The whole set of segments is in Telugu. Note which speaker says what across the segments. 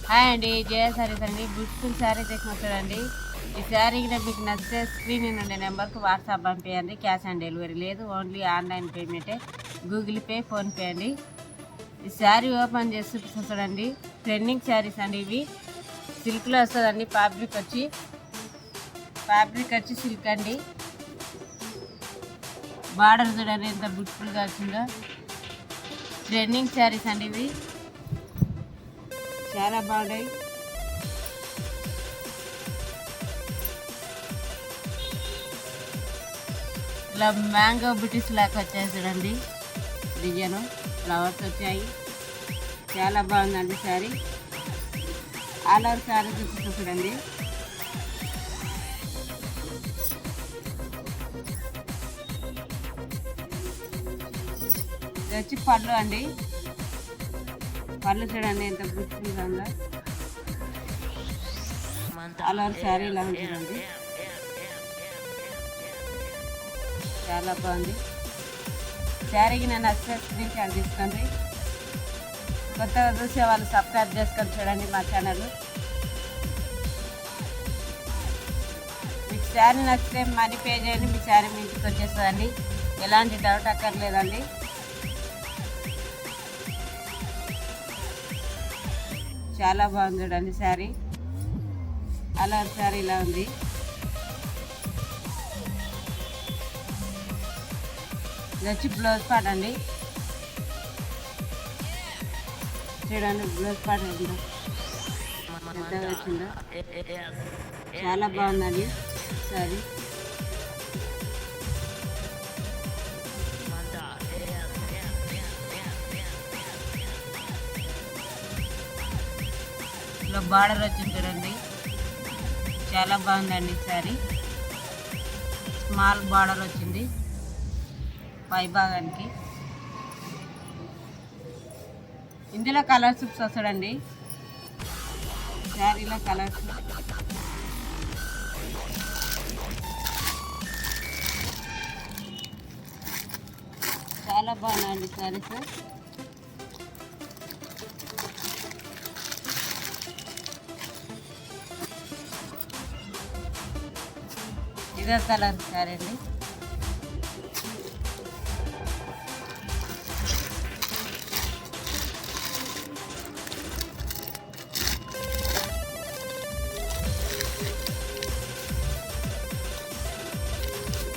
Speaker 1: హాయ్ అండి, జయ సారీస్ అండి. బ్యూటిఫుల్ శారీ తెచ్చిన చూడండి. ఈ శారీ మీకు నచ్చితే స్క్రీన్ నుండి నెంబర్కి వాట్సాప్ పంపించండి. క్యాష్ ఆన్ డెలివరీ లేదు, ఓన్లీ ఆన్లైన్ పేమెంటే. గూగుల్ పే, ఫోన్పే అండి. ఈ శారీ ఓపెన్ చేసి చూడండి. ట్రెండింగ్ శారీస్ అండి ఇవి. సిల్క్లో వస్తుందండి. ఫ్యాబ్రిక్ వచ్చి సిల్క్ అండి. బార్డర్ చూడండి ఎంత బ్యూటిఫుల్గా వచ్చిందో. ట్రెండింగ్ శారీస్ అండి ఇవి, చాలా బాగున్నాయి. ఇలా మ్యాంగో బుటీస్ లాగా వచ్చాయి చూడండి. డిజైన్ ఫ్లవర్స్ వచ్చాయి, చాలా బాగుందండి శారీ. ఆల్ ఓవర్ శారీ చూపిస్తూ చూడండి. ఇది వచ్చి పళ్ళు అండి. పళ్ళు చూడండి ఎంత బ్యూటిఫుల్గా ఉందో. ఆల్ ఓవర్ శారీ ఇలా ఉంటుందండి, చాలా బాగుంది. శారీకి నేను నచ్చితే స్క్రీన్ షాట్ తీసుకోండి. కొత్తగా చూసే వాళ్ళు సబ్స్క్రైబ్ చేసుకొని చూడండి మా ఛానల్. మీకు శారీ నచ్చితే మనీ పే చేయండి, మీ శారీ మీ ఇంటికి వచ్చేస్తుందండి. ఎలాంటి డౌట్ అక్కర్లేదండి. చాలా బాగుంది చూడండి శారీ. అలా శారీ ఇలా ఉంది. ఇది వచ్చి బ్లౌజ్ పార్ట్ అండి. చూడండి బ్లౌజ్ పార్ట్ పెద్దగా వచ్చిందో, చాలా బాగుందండి శారీ. ఇలా బార్డర్ వచ్చింది చూడండి, చాలా బాగుందండి శారీ. స్మాల్ బార్డర్ వచ్చింది పై భాగానికి. ఇందులో కలర్స్ వస్తాడండి శారీలో. కలర్స్ చాలా బాగున్నాయండి శారీస్. ఇదే కలర్ శారీ అండి.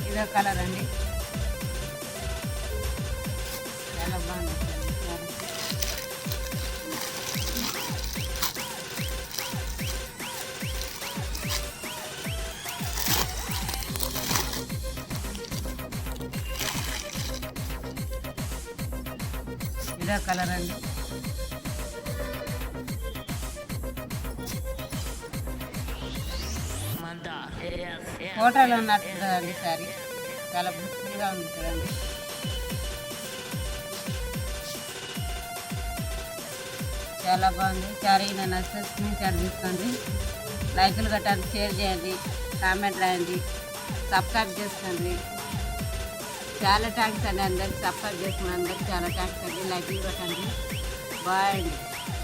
Speaker 1: ఇదో కలర్ అండి, చాలా బాగుంది. ఇదో కలర్ అండి. ఫోటోలో ఉన్నట్టుందండి శారీ, చాలా బ్యూటిఫుల్గా ఉంది చూడండి. చాలా బాగుంది శారీ. నేను నచ్చితే స్క్రీన్ షాట్ తీసుకోండి. లైకులు కట్టండి, షేర్ చేయండి, కామెంట్ రాయండి, సబ్స్క్రైబ్ చేసుకోండి. చాలా థ్యాంక్స్ అండి అందరికి. సబ్స్క్రైబ్ చేసుకున్న అందరికి చాలా థ్యాంక్స్ అండి. లైకులు కట్టండి. బాయ్ అండి.